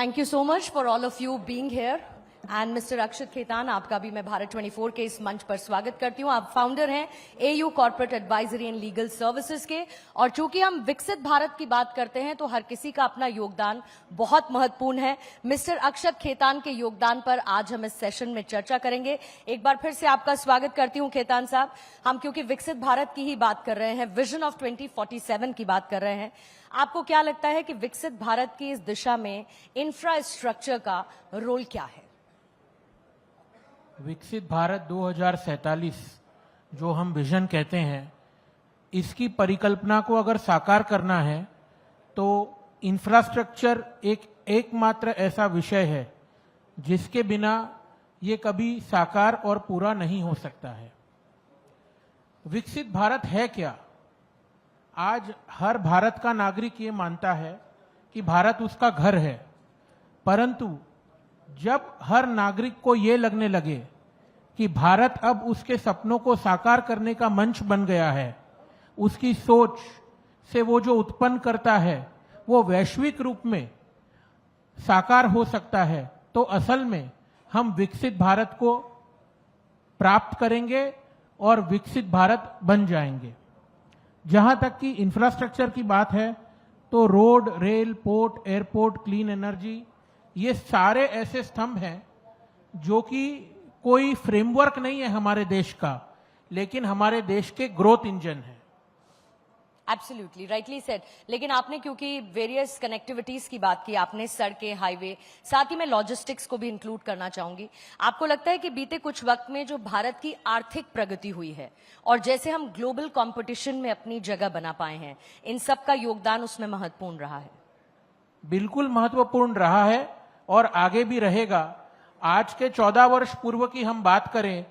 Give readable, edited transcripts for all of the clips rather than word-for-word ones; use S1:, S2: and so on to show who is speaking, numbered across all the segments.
S1: Thank you so much for all of you being here. And mister Akshat Khetan, आपका भी मैं भारत 24 के इस मंच पर स्वागत करती हूं। आप फाउंडर हैं AU corporate advisory and legal services के, और चूंकि हम विकसित भारत की बात करते हैं तो हर किसी का अपना योगदान बहुत महत्वपूर्ण है। मिस्टर अक्षत खेतान के योगदान पर आज हम इस सेशन में चर्चा करेंगे। एक बार फिर से आपका स्वागत करती हूं खेतान साहब। हम क्योंकि विकसित भारत की ही बात कर रहे हैं, विजन ऑफ 2047 की बात कर रहे हैं, आपको क्या लगता है कि विकसित भारत की इस दिशा में इंफ्रास्ट्रक्चर का रोल क्या है?
S2: विकसित भारत 2047 जो हम विजन कहते हैं, इसकी परिकल्पना को अगर साकार करना है तो इंफ्रास्ट्रक्चर एकमात्र ऐसा विषय है जिसके बिना ये कभी साकार और पूरा नहीं हो सकता है। विकसित भारत है क्या? आज हर भारत का नागरिक ये मानता है कि भारत उसका घर है, परंतु जब हर नागरिक को ये लगने लगे कि भारत अब उसके सपनों को साकार करने का मंच बन गया है, उसकी सोच से वो जो उत्पन्न करता है वो वैश्विक रूप में साकार हो सकता है, तो असल में हम विकसित भारत को प्राप्त करेंगे और विकसित भारत बन जाएंगे। जहां तक कि इंफ्रास्ट्रक्चर की बात है तो road, rail, port, airport, clean energy, ये सारे ऐसे स्तंभ हैं जो कि कोई फ्रेमवर्क नहीं है हमारे देश का, लेकिन हमारे देश के ग्रोथ इंजन है।
S1: Absolutely rightly said. लेकिन आपने क्योंकि वेरियस कनेक्टिविटीज की बात की, आपने सड़कें, हाईवे, साथ ही मैं लॉजिस्टिक्स को भी इंक्लूड करना चाहूंगी। आपको लगता है कि बीते कुछ वक्त में जो भारत की आर्थिक प्रगति हुई है और जैसे हम ग्लोबल कंपटीशन में अपनी जगह बना पाए हैं, इन सब का योगदान उसमें महत्वपूर्ण रहा है?
S2: बिल्कुल महत्वपूर्ण रहा है और आगे भी रहेगा। आज के 14 वर्ष पूर्व की हम बात करें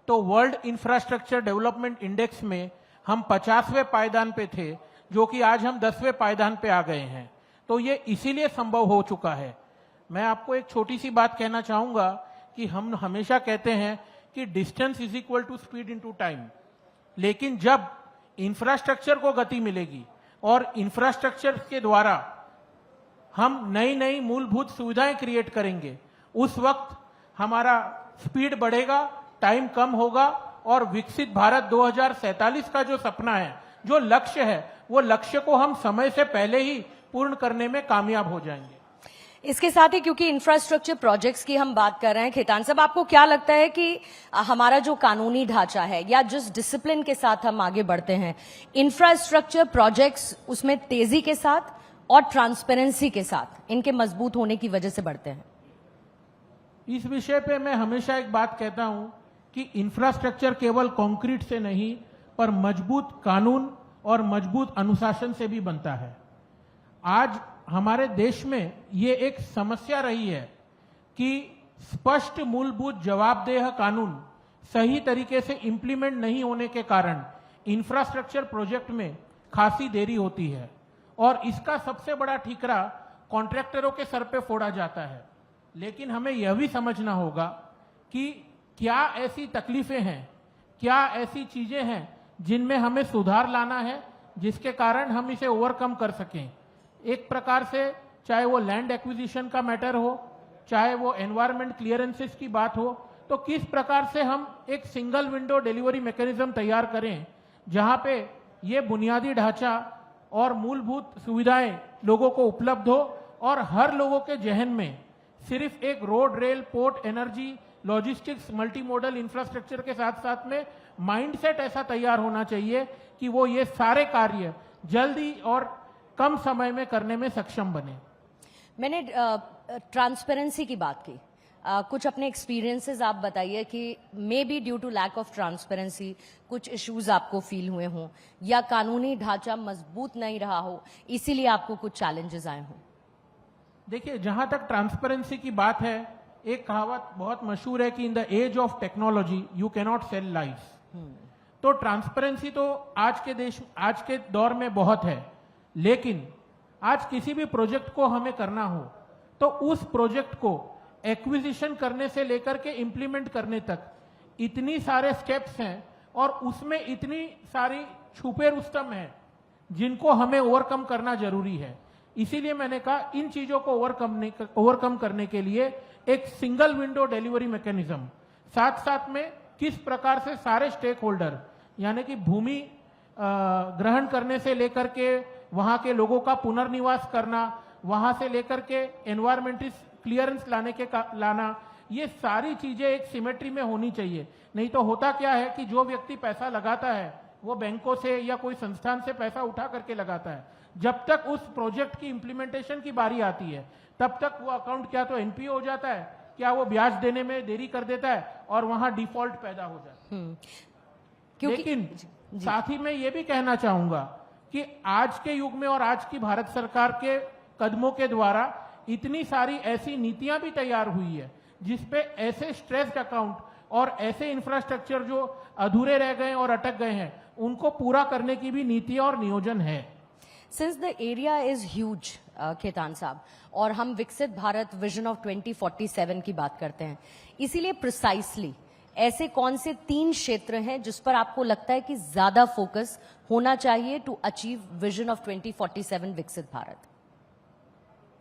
S2: तो वर्ल्ड इंफ्रास्ट्रक्चर डेवलपमेंट इंडेक्स में हम 50वें पायदान पे थे, जो कि आज हम 10वें पायदान पे आ गए हैं। तो ये इसीलिए संभव हो चुका है। मैं आपको एक छोटी सी बात कहना चाहूंगा कि हम हमेशा कहते हैं कि distance is equal to speed into time, लेकिन जब इंफ्रास्ट्रक्चर को गति मिलेगी और इंफ्रास्ट्रक्चर के द्वारा हम नई नई मूलभूत सुविधाएं क्रिएट करेंगे, उस वक्त हमारा स्पीड बढ़ेगा, टाइम कम होगा और विकसित भारत 2047 का जो सपना है, जो लक्ष्य है, वो लक्ष्य को हम समय से पहले ही पूर्ण करने में कामयाब हो जाएंगे।
S1: इसके साथ ही क्योंकि इंफ्रास्ट्रक्चर प्रोजेक्ट्स की हम बात कर रहे हैं, खेतान साहब, आपको क्या लगता है कि हमारा जो कानूनी ढांचा है या जिस डिसिप्लिन के साथ हम आगे बढ़ते हैं, इंफ्रास्ट्रक्चर प्रोजेक्ट्स उसमें तेजी के साथ और ट्रांसपेरेंसी के साथ इनके मजबूत होने की वजह से बढ़ते हैं?
S2: इस विषय पे मैं हमेशा एक बात कहता हूं कि इंफ्रास्ट्रक्चर केवल कंक्रीट से नहीं, पर मजबूत कानून और मजबूत अनुशासन से भी बनता है। आज हमारे देश में ये एक समस्या रही है कि स्पष्ट मूलभूत जवाबदेह कानून सही तरीके से इंप्लीमेंट नहीं होने के कारण इंफ्रास्ट्रक्चर प्रोजेक्ट में खासी देरी होती है और इसका सबसे बड़ा ठीकरा कॉन्ट्रैक्टरों के सर पे फोड़ा जाता है। लेकिन हमें यह भी समझना होगा कि क्या ऐसी तकलीफें हैं, क्या ऐसी चीजें हैं जिनमें हमें सुधार लाना है, जिसके कारण हम इसे ओवरकम कर सकें। एक प्रकार से चाहे वो लैंड एक्विजिशन का मैटर हो, चाहे वो एनवायरमेंट क्लियरेंसेस की बात हो, तो किस प्रकार से हम एक सिंगल विंडो डिलीवरी मैकेनिज्म तैयार करें जहां पे ये बुनियादी ढांचा और मूलभूत सुविधाएं लोगों को उपलब्ध हो और हर लोगों के जहन में सिर्फ एक road, rail, port, energy, logistics, multi modal infrastructure के साथ साथ में माइंडसेट ऐसा तैयार होना चाहिए कि वो ये सारे कार्य जल्दी और कम समय में करने में सक्षम बने।
S1: मैंने ट्रांसपेरेंसी की बात की, कुछ अपने एक्सपीरियंसेस आप बताइए कि may be due to lack of transparency कुछ इश्यूज आपको फील हुए हों या कानूनी ढांचा मजबूत नहीं रहा हो, इसीलिए आपको कुछ चैलेंजेस आए हों।
S2: देखिए, जहां तक ट्रांसपेरेंसी की बात है, एक कहावत बहुत मशहूर है कि in the age of technology you can not sell life. तो ट्रांसपेरेंसी तो आज के दौर में बहुत है, लेकिन आज किसी भी प्रोजेक्ट को हमें करना हो तो उस प्रोजेक्ट को एक्विजिशन करने से लेकर के इंप्लीमेंट करने तक इतनी सारे स्टेप्स हैं और उसमें इतनी सारी छुपे रुस्तम हैं जिनको हमें ओवरकम करना जरूरी है। इसीलिए मैंने कहा इन चीजों को ओवरकम करने के लिए एक सिंगल विंडो डिलीवरी मैकेनिज्म, साथ साथ में किस प्रकार से सारे स्टेक होल्डर यानी कि भूमि ग्रहण करने से लेकर के वहां के लोगों का पुनर्निवास करना, वहां से लेकर के एनवायरमेंटल क्लियरेंस लाना, ये सारी चीजें एक सिमेट्री में होनी चाहिए। नहीं तो होता क्या है कि जो व्यक्ति पैसा लगाता है वो बैंकों से या कोई संस्थान से पैसा उठा करके लगाता है, जब तक उस प्रोजेक्ट की इंप्लीमेंटेशन की बारी आती है तब तक वो अकाउंट क्या तो एनपीओ हो जाता है, क्या वो ब्याज देने में देरी कर देता है और वहां डिफॉल्ट पैदा हो जाता है। लेकिन साथ ही मैं ये भी कहना चाहूंगा कि आज के युग में और आज की भारत सरकार के कदमों के द्वारा इतनी सारी ऐसी नीतियां भी तैयार हुई है जिसपे ऐसे स्ट्रेस्ड अकाउंट और ऐसे इंफ्रास्ट्रक्चर जो अधूरे रह गए और अटक गए हैं उनको पूरा करने की भी नीतियां और नियोजन है।
S1: Since the area is huge Khetan साहब, और हम विकसित भारत विजन ऑफ 2047 की बात करते हैं, इसीलिए प्रिसाइसली ऐसे कौन से 3 क्षेत्र हैं जिस पर आपको लगता है कि ज्यादा फोकस होना चाहिए टू अचीव विजन ऑफ 2047 विकसित भारत?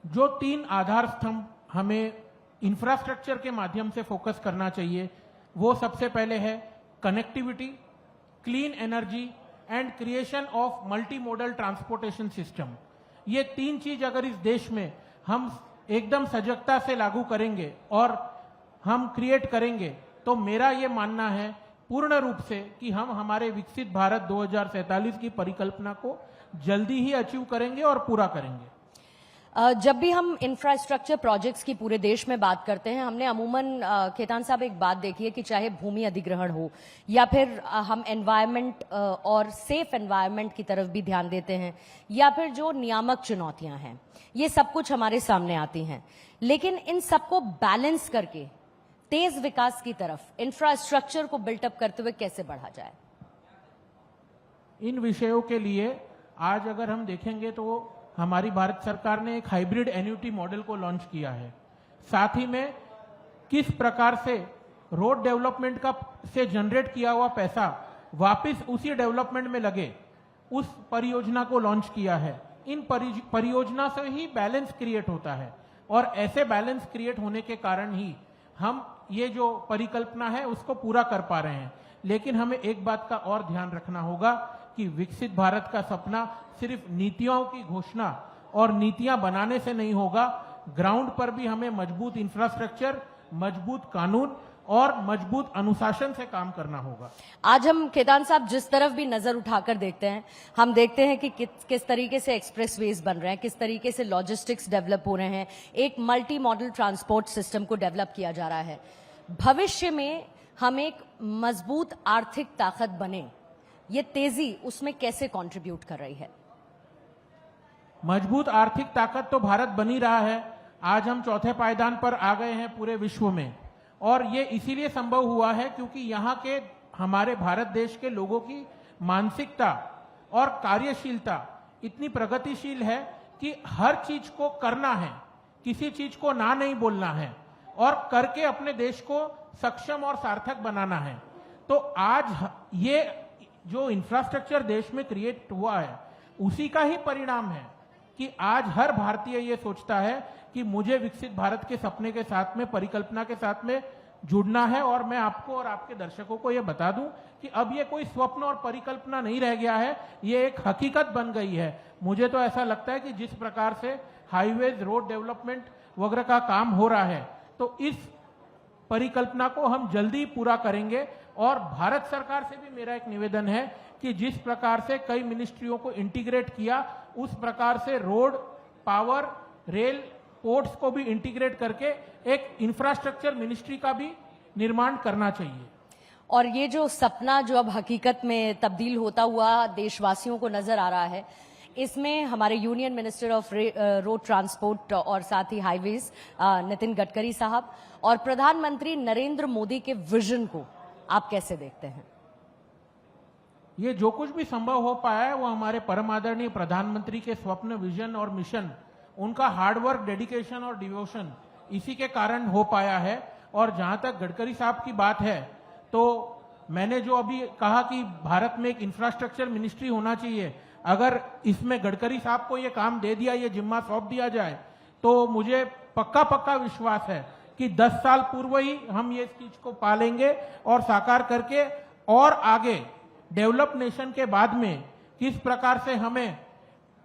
S2: जो 3 आधार स्तंभ हमें इंफ्रास्ट्रक्चर के माध्यम से फोकस करना चाहिए वो सबसे पहले है connectivity, clean energy and creation of multi modal transportation system. ये 3 चीज अगर इस देश में हम एकदम सजगता से लागू करेंगे और हम क्रिएट करेंगे तो मेरा ये मानना है पूर्ण रूप से कि हम हमारे विकसित भारत 2047 की परिकल्पना को जल्दी ही अचीव करेंगे और पूरा करेंगे।
S1: जब भी हम इंफ्रास्ट्रक्चर प्रोजेक्ट्स की पूरे देश में बात करते हैं, हमने अमूमन खेतान साहब एक बात देखी है कि चाहे भूमि अधिग्रहण हो या फिर हम एनवायरनमेंट और सेफ एनवायरनमेंट की तरफ भी ध्यान देते हैं, या फिर जो नियामक चुनौतियां हैं, ये सब कुछ हमारे सामने आती हैं। लेकिन इन सबको बैलेंस करके तेज विकास की तरफ इंफ्रास्ट्रक्चर को बिल्टअप करते हुए कैसे बढ़ा जाए?
S2: इन विषयों के लिए आज अगर हम देखेंगे तो हमारी भारत सरकार ने एक हाइब्रिड एन्युटी मॉडल को लॉन्च किया है। साथ ही में किस प्रकार से रोड डेवलपमेंट का से जनरेट किया हुआ पैसा वापस उसी डेवलपमेंट में लगे, उस परियोजना को लॉन्च किया है। इन परियोजना से ही बैलेंस क्रिएट होता है और ऐसे बैलेंस क्रिएट होने के कारण ही हम ये जो परिकल्पना है उसको पूरा कर पा रहे हैं। लेकिन हमें एक बात का और ध्यान रखना होगा कि विकसित भारत का सपना सिर्फ नीतियों की घोषणा और नीतियां बनाने से नहीं होगा, ग्राउंड पर भी हमें मजबूत इंफ्रास्ट्रक्चर, मजबूत कानून और मजबूत अनुशासन से काम करना होगा।
S1: आज हम खेतान साहब जिस तरफ भी नजर उठाकर देखते हैं, हम देखते हैं कि किस तरीके से एक्सप्रेसवेज बन रहे हैं, किस तरीके से लॉजिस्टिक्स डेवलप हो रहे हैं, एक मल्टी मॉडल ट्रांसपोर्ट सिस्टम को डेवलप किया जा रहा है। भविष्य में हम एक मजबूत आर्थिक ताकत बने, ये तेजी उसमें कैसे कंट्रीब्यूट कर रही है?
S2: मजबूत आर्थिक ताकत तो भारत बनी रहा है। आज हम चौथे पायदान पर आ गए हैं पूरे विश्व में, और ये इसीलिए संभव हुआ है क्योंकि यहाँ के हमारे भारत देश के लोगों की मानसिकता और कार्यशीलता इतनी प्रगतिशील है कि हर चीज को करना है, किसी चीज को ना नहीं बोलना है और करके अपने देश को सक्षम और सार्थक बनाना है। तो आज ये जो इंफ्रास्ट्रक्चर देश में क्रिएट हुआ है उसी का ही परिणाम है कि आज हर भारतीय ये सोचता है कि मुझे विकसित भारत के सपने के साथ में, परिकल्पना के साथ में जुड़ना है। और मैं आपको और आपके दर्शकों को ये बता दूं कि अब ये कोई स्वप्न और परिकल्पना नहीं रह गया है, ये एक हकीकत बन गई है। मुझे तो ऐसा लगता है कि जिस प्रकार से हाईवेज, रोड डेवलपमेंट वगैरह का काम हो रहा है, तो इस परिकल्पना को हम जल्दी पूरा करेंगे। और भारत सरकार से भी मेरा एक निवेदन है कि जिस प्रकार से कई मिनिस्ट्रियों को इंटीग्रेट किया, उस प्रकार से रोड, पावर, रेल, पोर्ट्स को भी इंटीग्रेट करके एक इंफ्रास्ट्रक्चर मिनिस्ट्री का भी निर्माण करना चाहिए।
S1: और ये जो सपना जो अब हकीकत में तब्दील होता हुआ देशवासियों को नजर आ रहा है, इसमें हमारे union minister of road transport और साथ ही हाईवेज नितिन गडकरी साहब और प्रधानमंत्री नरेंद्र मोदी के विजन को आप कैसे देखते हैं?
S2: ये जो कुछ भी संभव हो पाया है वो हमारे परम आदरणीय प्रधानमंत्री के स्वप्न, विजन और मिशन, उनका हार्डवर्क, डेडिकेशन और डिवोशन, इसी के कारण हो पाया है। और जहां तक गडकरी साहब की बात है, तो मैंने जो अभी कहा कि भारत में एक इंफ्रास्ट्रक्चर मिनिस्ट्री होना चाहिए, अगर इसमें गडकरी साहब को ये काम दे दिया, ये जिम्मा सौंप दिया जाए, तो मुझे पक्का विश्वास है कि 10 साल पूर्व ही हम ये चीज को पालेंगे और साकार करके और आगे डेवलप नेशन के बाद में किस प्रकार से हमें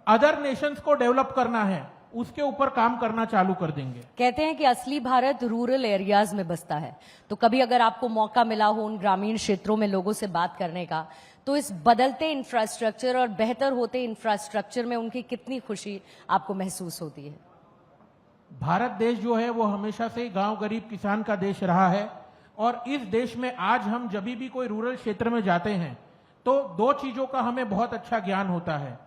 S2: अदर नेशंस को डेवलप करना है उसके ऊपर काम करना चालू कर देंगे।
S1: कहते हैं कि असली भारत रूरल एरियाज में बसता है, तो कभी अगर आपको मौका मिला हो उन ग्रामीण क्षेत्रों में लोगों से बात करने का, तो इस बदलते इंफ्रास्ट्रक्चर और बेहतर होते इंफ्रास्ट्रक्चर में उनकी कितनी खुशी आपको महसूस होती है?
S2: भारत देश जो है वो हमेशा से ही गांव गरीब किसान का देश रहा है और इस देश में आज हम जब भी कोई रूरल क्षेत्र में जाते हैं तो 2 चीजों का हमें बहुत अच्छा ज्ञान होता है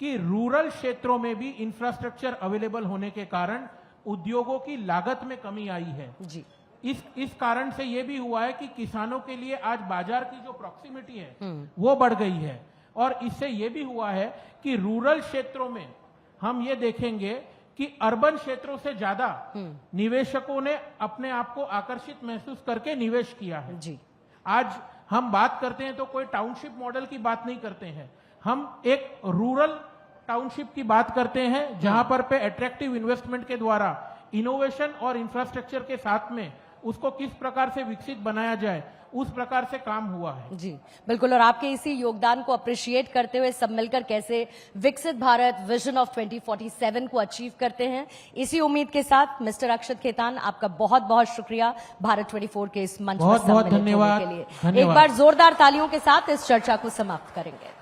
S2: कि रूरल क्षेत्रों में भी इंफ्रास्ट्रक्चर अवेलेबल होने के कारण उद्योगों की लागत में कमी आई है
S1: जी।
S2: इस कारण से ये भी हुआ है कि किसानों के लिए आज बाजार की जो प्रॉक्सिमिटी है वो बढ़ गई है और इससे ये भी हुआ है कि रूरल क्षेत्रों में हम ये देखेंगे कि अर्बन क्षेत्रों से ज्यादा निवेशकों ने अपने आप को आकर्षित महसूस करके निवेश किया है
S1: जी।
S2: आज हम बात करते हैं तो कोई टाउनशिप मॉडल की बात नहीं करते हैं, हम एक रूरल टाउनशिप की बात करते हैं जहां पर पे अट्रैक्टिव इन्वेस्टमेंट के द्वारा इनोवेशन और इंफ्रास्ट्रक्चर के साथ में उसको किस प्रकार से विकसित बनाया जाए उस प्रकार से काम हुआ है।
S1: जी बिल्कुल, और आपके इसी योगदान को अप्रिशिएट करते हुए सब मिलकर कैसे विकसित भारत विजन ऑफ 2047 को अचीव करते हैं, इसी उम्मीद के साथ मिस्टर अक्षत खेतान आपका बहुत बहुत शुक्रिया भारत 24 के इस मंच पर
S2: बहुत
S1: सम्मिलित होने
S2: धन्यवाद।
S1: के लिए। एक बार जोरदार तालियों के साथ इस चर्चा को समाप्त करेंगे।